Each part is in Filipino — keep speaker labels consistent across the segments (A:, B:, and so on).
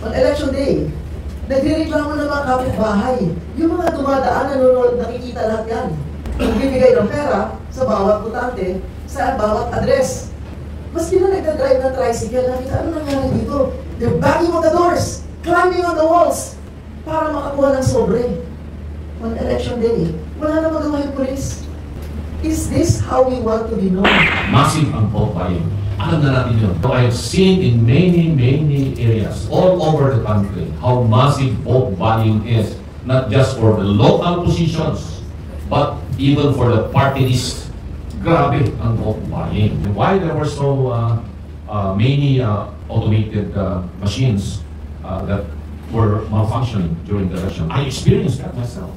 A: On election day, nagre-reklamo ng mga kapitbahay. Yung mga dumadaan, nanonood, nakikita lahat yan. Nagbibigay ng pera sa bawat botante, sa bawat address. Maski na nagdadrive ng tricycle, nakita ano nangyari dito? They're banging on the doors, climbing on the walls, para makakuha ng sobre. On election day, wala na magawa yung police. Is this how we want to be known?
B: Massive ang vote buying. Alam na natin yun. So I've seen in many areas all over the country how massive vote buying is, not just for the local positions, but even for the party list. Grabe ang vote buying. Why there were so many automated machines that were malfunctioning during the election? I experienced that myself.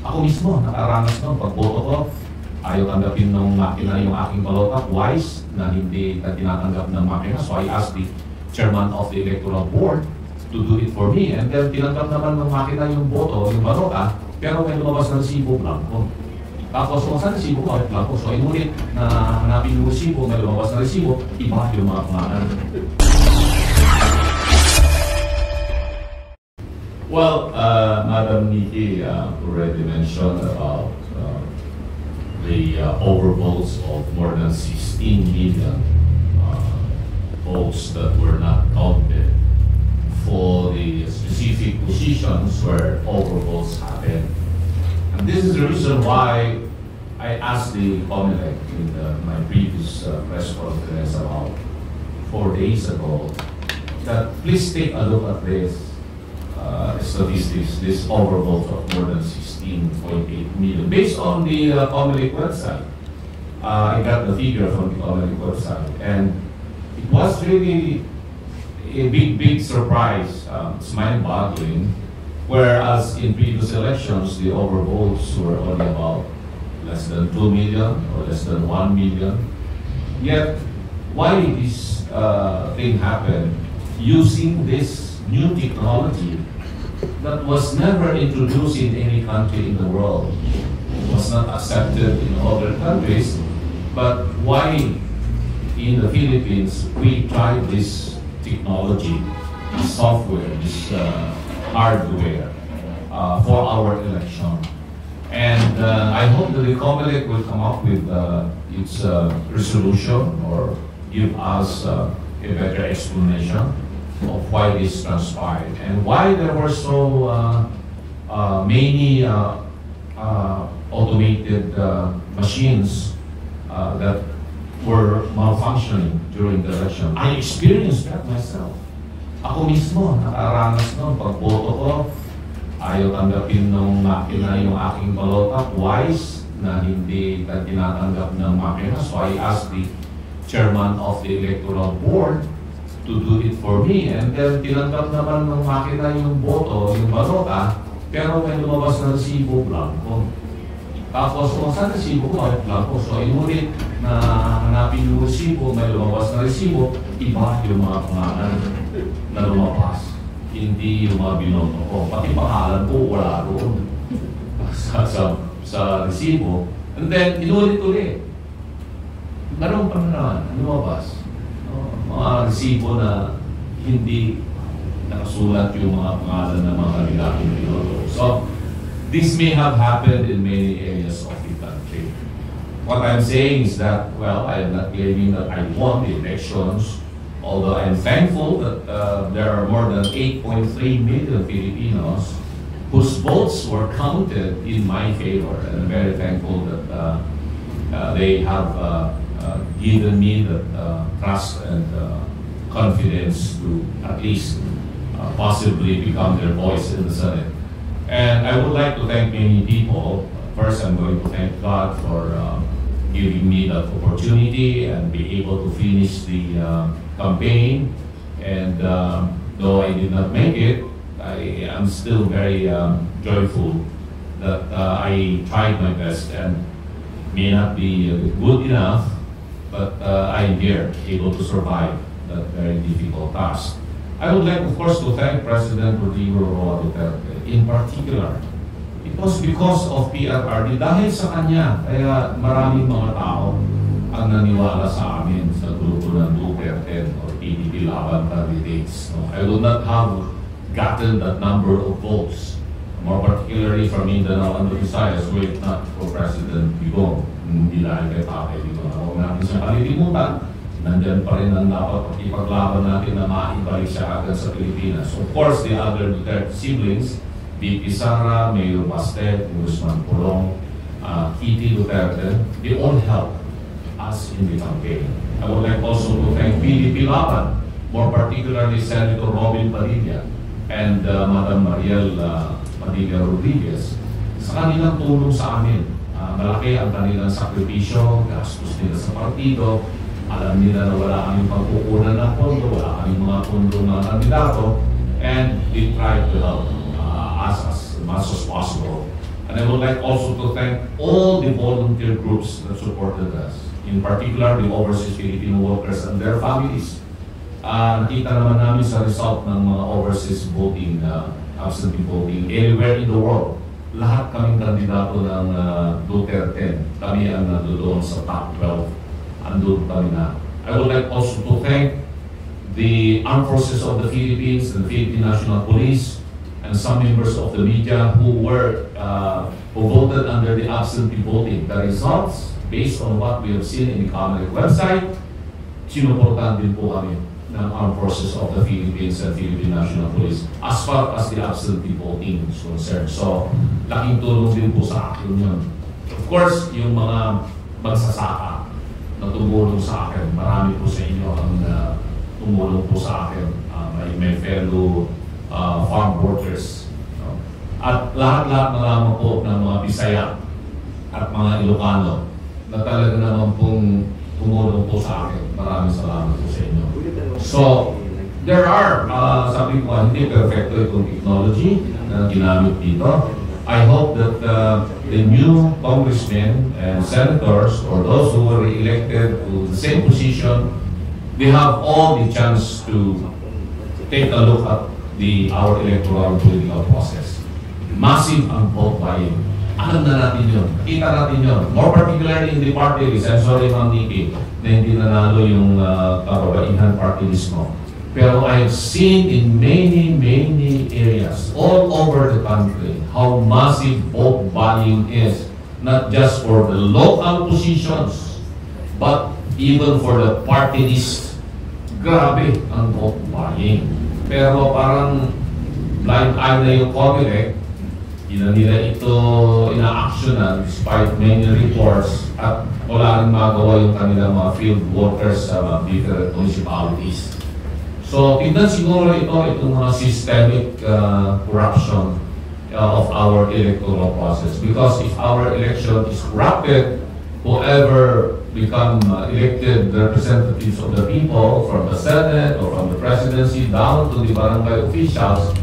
B: Ako mismo, nakaranas nun, pag-boto ko, ayaw tanggapin ng makina yung aking balota, twice na hindi tinatanggap ng makina. So I asked the chairman of the electoral board to do it for me. And then tinanggap naman ng makina yung boto, yung balota, pero may lumabas na resibo, blanco. Tapos kung saan resibo ko, blanco. So inulit na hanapin yung resibo, may lumabas na resibo, iba yung mga pangalan. Well, Madam Nikki already mentioned about the overvotes of more than 16 million votes that were not counted for the specific positions where overvotes happened. And this is the reason why I asked the COMELEC in my previous press conference about 4 days ago that please take a look at this statistics, this overvote of more than 16.8 million. Based on the COMELEC website, I got the figure from the COMELEC website, and it was really a big surprise. It's mind-boggling. Whereas in previous elections, the overvotes were only about less than 2 million or less than 1 million. Yet, why this thing happened using this new technology that was never introduced in any country in the world? It was not accepted in other countries, but why in the Philippines we tried this technology, this software, this hardware for our election. And I hope that the COMELEC will come up with its resolution or give us a better explanation of why this transpired and why there were so many automated machines that were malfunctioning during the election. I experienced that myself. Ako mismo, nakaranas nun, pag-boto ko, ayaw tanggapin ng makina yung aking balota, twice na hindi tinatanggap ng makina. So I asked the chairman of the electoral board to do it for me. And then tinanggap naman ng makina yung boto, yung balota, pero may lumabas na resibo, blanco. Tapos kung saan resibo ko, blanco. So inulit na hanapin yung resibo, may lumabas na resibo, iba yung mga pangalan na lumabas. Hindi yung mga binoto ko. Pati pangalan ko, wala doon sa resibo. And then inulit-ulit. Meron pa na lumabas. Mga resibo na hindi nakasulat yung mga pangalan ng mga kandidatong binoto. So, this may have happened in many areas of the country. What I'm saying is that, well, I am not claiming that I won the elections, although I'm thankful that there are more than 8.3 million Filipinos whose votes were counted in my favor. And I'm very thankful that they have given me the trust and confidence to at least possibly become their voice in the Senate. And I would like to thank many people. First, I'm going to thank God for giving me that opportunity and be able to finish the campaign. And though I did not make it, I am still very joyful that I tried my best and may not be good enough, but I'm here, able to survive that very difficult task. I would like, of course, to thank President Rodrigo Roa Duterte in particular. It was because of PRRD. Dahil sa kanya, kaya maraming mga tao ang naniwala sa amin sa grupo ng Duterte or PDP Laban candidates. No? I would not have gotten that number of votes, more particularly from Mindanao and the Visayas, were it not for President Digong. Hindi dahil kay Tatay Digong. Huwag natin siya kalilimutan, nandyan pa rin ang dapat ipaglaban natin na maibalik siya agad sa Pilipinas. Of course, the other Duterte siblings, VP Sara, Mayor Bastet, Guzman Pulong, Kitty Duterte, they all helped us in the campaign. I would like also to thank PDP Laban, more particularly Senator Robin Padilla and Madam Mariel Padilla Rodriguez, sa kanilang tulong sa amin. Malaki ang kanilang sakripisyo, gastos nila sa partido, alam nila na wala kaming pagkukunan ng pondo, wala kaming mga pondo ng kandidato, and they try to help us as much as possible. And I would like also to thank all the volunteer groups that supported us, in particular the overseas Filipino workers and their families. Nakita naman namin sa result ng mga overseas voting, absentee voting, anywhere in the world. Lahat kaming kandidato ng Duterte. Kami ang nandoon sa top 12. Andun kami na. I would like also to thank the Armed Forces of the Philippines and the Philippine National Police and some members of the media who voted under the absentee voting. The results, based on what we have seen in the COMELEC website, sinuportahan din po kami ng Armed Forces of the Philippines and Philippine National Police as far as the absentee voting is concerned. So, laking tulong din po sa akin yun. Of course, yung mga magsasaka na tumulong sa akin, marami po sa inyo ang tumulong po sa akin, my fellow farm workers. At lahat-lahat na lamang po ng mga Bisaya at mga Ilocano na talaga naman pong tumulong po sa akin. Maraming salamat po sa inyo. So, there are, sabi ko, hindi perfecto itong technology na ginamit dito. I hope that the new congressmen and senators or those who were elected to the same position, they have all the chance to take a look at our electoral political process. Massive ang vote buying. Alam na natin yun. Kita natin yun. More particularly in the party list. I'm sorry, Ma'am Nikki, na hindi nanalo yung kababaihan party list mo. Pero I have seen in many, many areas all over the country how massive vote buying is. Not just for the local positions, but even for the party list. Grabe ang vote buying. Pero parang blind eye na yung COMELEC, nila ito ina-actionan despite many reports at wala rin magawa yung kanilang mga field workers sa different municipalities. So, tignan siguro itong mga systemic corruption of our electoral process. Because if our election is corrupted, whoever become elected representatives of the people from the Senate or from the presidency down to the barangay officials,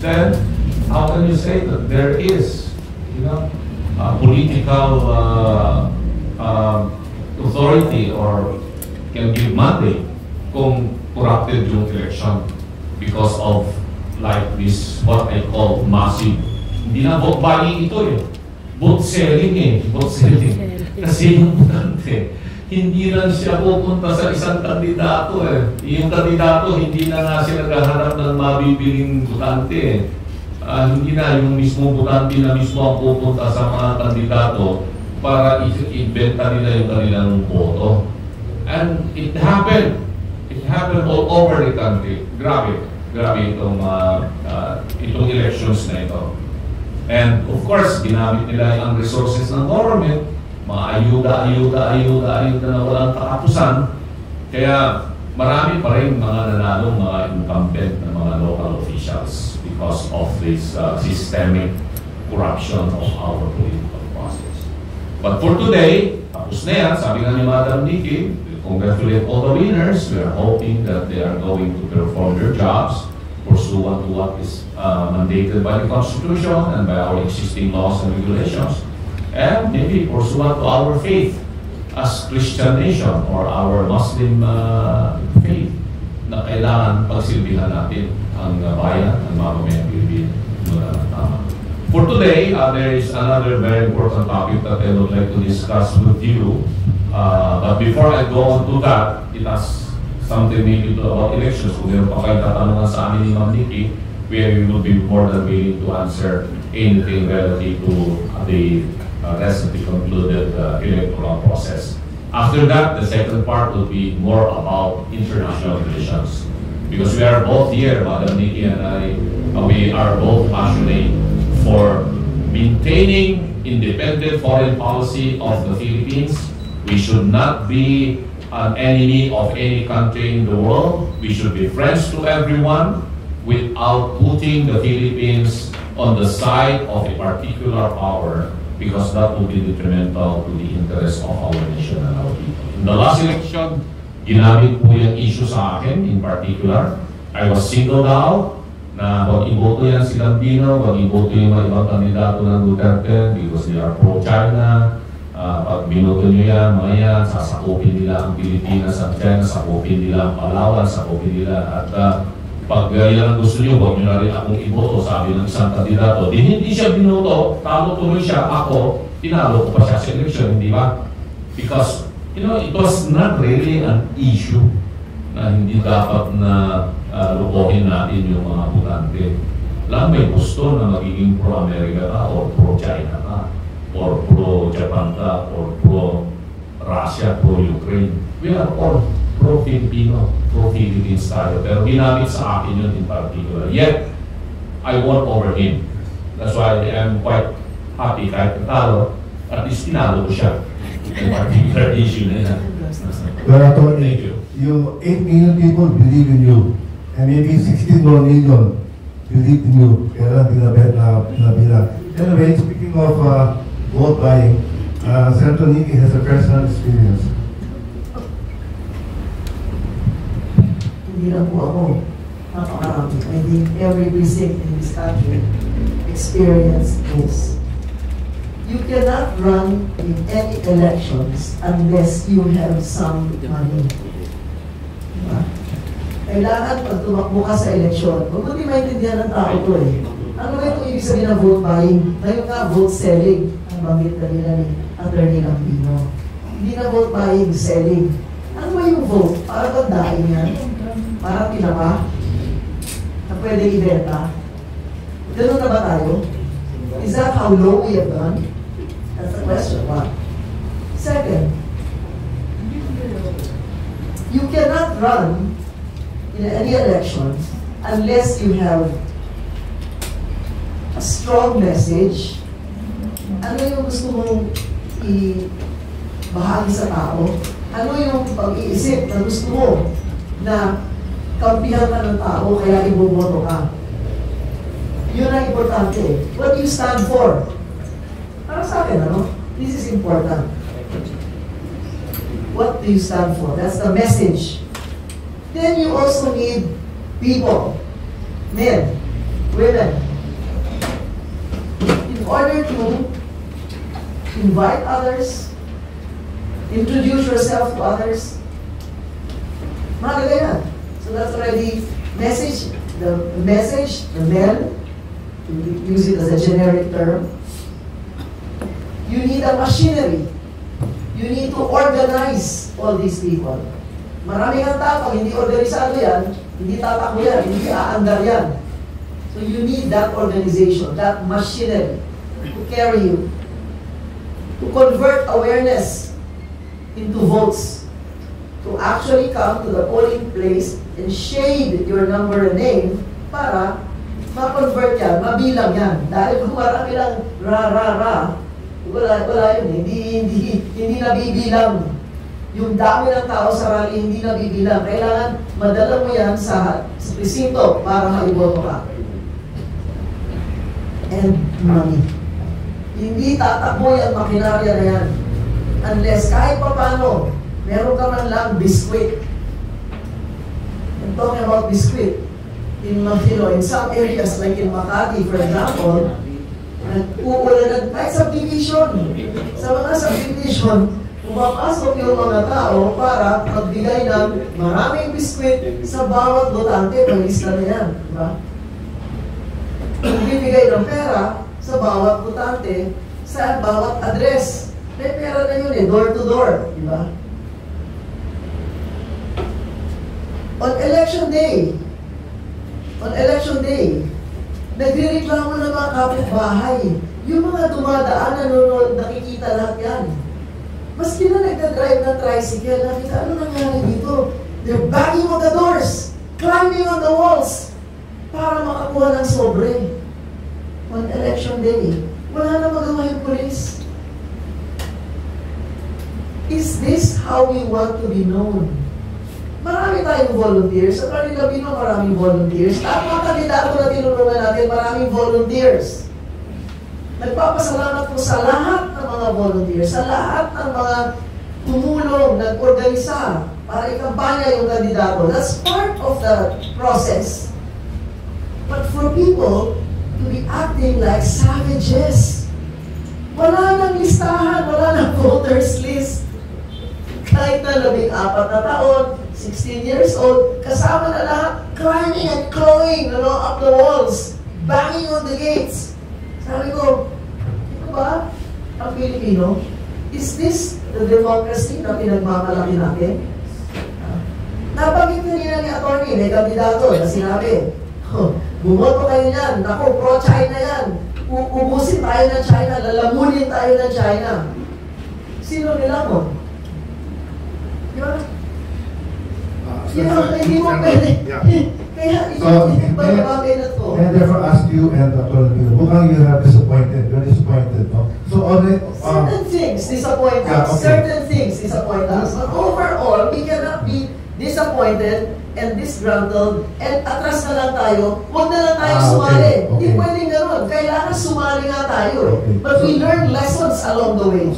B: then how can you say that there is, political authority or can give mandate kung corrupted yung election because of like this, what I call massive, hindi na vote buying ito eh, vote selling eh, vote selling. Kasi yung butante, hindi lang siya pupunta sa isang kandidato eh. Yung kandidato, hindi na nga siya naghahanap ng mabibiling butante eh. Hindi na yung mismo butante na mismo ang pupunta sa mga kandidato para i-ibenta nila yung kanilang boto. And it happened all over the country. Grabe itong elections na ito. And of course, ginamit nila ang resources ng government, mga ayuda na walang katapusan. Kaya marami pa rin mga nanalong mga incumbent na mga local officials because of this systemic corruption of our political process. But for today, tapos na yan, sabi nga ni Madam Nikki, we congratulate all the winners. We are hoping that they are going to perform their jobs pursuant to what is mandated by the Constitution and by our existing laws and regulations. And maybe pursuant to our faith as Christian nation or our Muslim faith na kailangan pagsilbihan natin ang bayan, ang mamamayang Pilipino. For today, there is another very important topic that I would like to discuss with you. But before I go on to that, it has something maybe about elections. Kung meron pa kayo tatanungan sa amin ni Ma'am Nikki, we will be more than willing to answer anything relative to the recently concluded electoral process. After that, the second part will be more about international relations. Because we are both here, Madam Nikki and I, we are both passionate for maintaining independent foreign policy of the Philippines. We should not be an enemy of any country in the world. We should be friends to everyone without putting the Philippines on the side of a particular power, because that will be detrimental to the interests of our nation and our people. In the last election, ginamit po yung issue sa akin in particular. I was singled out na wag iboto yan si Lambino, wag iboto yung mga ibang kandidato ng Duterte because they are pro-China. Pag binoto nyo yan, mga yan, sasakupin nila ang Pilipinas at China, sakupin nila ang Palawan, sakupin nila. At pag yan ang gusto nyo, huwag nyo na rin akong iboto, sabi ng isang kandidato. Hindi siya binoto, talo tuloy siya, ako, tinalo ko pa siya sa election, hindi ba? Because, you know, it was not really an issue na hindi dapat na lukohin natin yung mga butante. Lang may gusto na magiging pro-America ka or pro-China ka or pro-Japan ka or pro-Russia, pro-Ukraine. We are all pro-Filipino, pro-Philippines tayo. Pero ginamit sa akin yun in particular. Yet, I won over him. That's why I am quite happy kahit natalo. At least tinalo ko siya. In particular issue na yan.
C: Well, Tony, you 8 million people believe in you, and maybe 16 million believe in you. Kaya lang Anyway, speaking of vote buying, Senator Nikki has a personal experience.
A: Hindi lang po ako. Napakarami. I think every precinct in this country experience this. You cannot run in any elections unless you have some money. Diba? Kailangan pag tumakbo ka sa eleksyon, huwag mo di maintindihan ng tao to eh. Ano ba itong ibig sabihin ng vote buying? Ngayon nga, vote selling. Ang banggit na nila ni Atty. Lambino. Hindi na vote buying, selling. Ano ba yung vote? Para bandain yan? Para pinaka? Na pwede ibenta? Ganun na ba tayo? Is that how low we have gone? That's the question. One. Second, you cannot run in any election unless you have a strong message. Ano yung gusto mong ibahagi sa tao? Ano yung pag-iisip na gusto mo na kampihan ka ng tao kaya iboboto ka? Yun ang importante. What do you stand for? Para sa akin, ano? This is important. What do you stand for? That's the message. Then you also need people, men, women, in order to invite others, introduce yourself to others. Mahalaga yan. So that's already message. The message, the men, to use it as a generic term. You need a machinery. You need to organize all these people. Maraming ang tapang, hindi organisado yan, hindi tatakbo yan, hindi aandar yan. So you need that organization, that machinery to carry you, to convert awareness into votes, to actually come to the polling place and shade your number and name para ma-convert yan, mabilang yan. Dahil kung marami lang ra, wala yun. Hindi nabibilang. Yung dami ng tao sa rally, hindi nabibilang. Kailangan madala mo yan sa presinto para maiboto ka. And money. Hindi tatakbo yan, makinarya na yan. Unless kahit pa paano, meron ka man lang biskwit. I'm talking about biskwit. In some areas, like in Makati, for example, uulan kahit subdivision. Sa mga subdivision, pumapasok yung mga tao para magbigay ng maraming biskwit sa bawat botante. Malista na yan. Diba? Magbibigay ng pera sa bawat botante sa bawat address. May pera na yun eh, door to door. Diba? On election day, On election day, nagrereklamo ng mga kapitbahay. Yung mga dumadaan, nanonood, nakikita lahat yan. Maski na nagdadrive ng tricycle, nakita, ano nangyari dito? They're banging on the doors, climbing on the walls, para makakuha ng sobre. On election day, wala na magawa yung police. Is this how we want to be known? Marami tayong volunteers. Sa kanila Bino, maraming volunteers. At mga kandidato na tinulungan natin, maraming volunteers. Nagpapasalamat po sa lahat ng mga volunteers, sa lahat ng mga tumulong, nag-organisa para ikampanya yung kandidato. That's part of the process. But for people to be acting like savages, wala nang listahan, wala nang voters list. Kahit na 14 na taon, 16 years old, kasama na lahat, climbing and clawing up the walls, banging on the gates. Sabi ko, ito ba ang Pilipino? Is this the democracy na pinagmamalaki natin? Nabanggit nila ni attorney, may kandidato na sinabi, bumoto kayo yan, naku, pro-China yan, ubusin tayo ng China, lalamunin tayo ng China. Sino nilamon? Di ba? Hindi mo pwede. Kaya isipin ba yung bagay na to?
C: And therefore ask you and Atty. Mukhang you have disappointed, very disappointed, no? So already,
A: certain things disappoint us. Certain things disappoint us. But overall, we cannot be disappointed and disgruntled and atras na lang tayo. Huwag na lang tayo sumali. Hindi pwedeng gano'n. Kailangan sumali nga tayo. But we learn lessons along the way.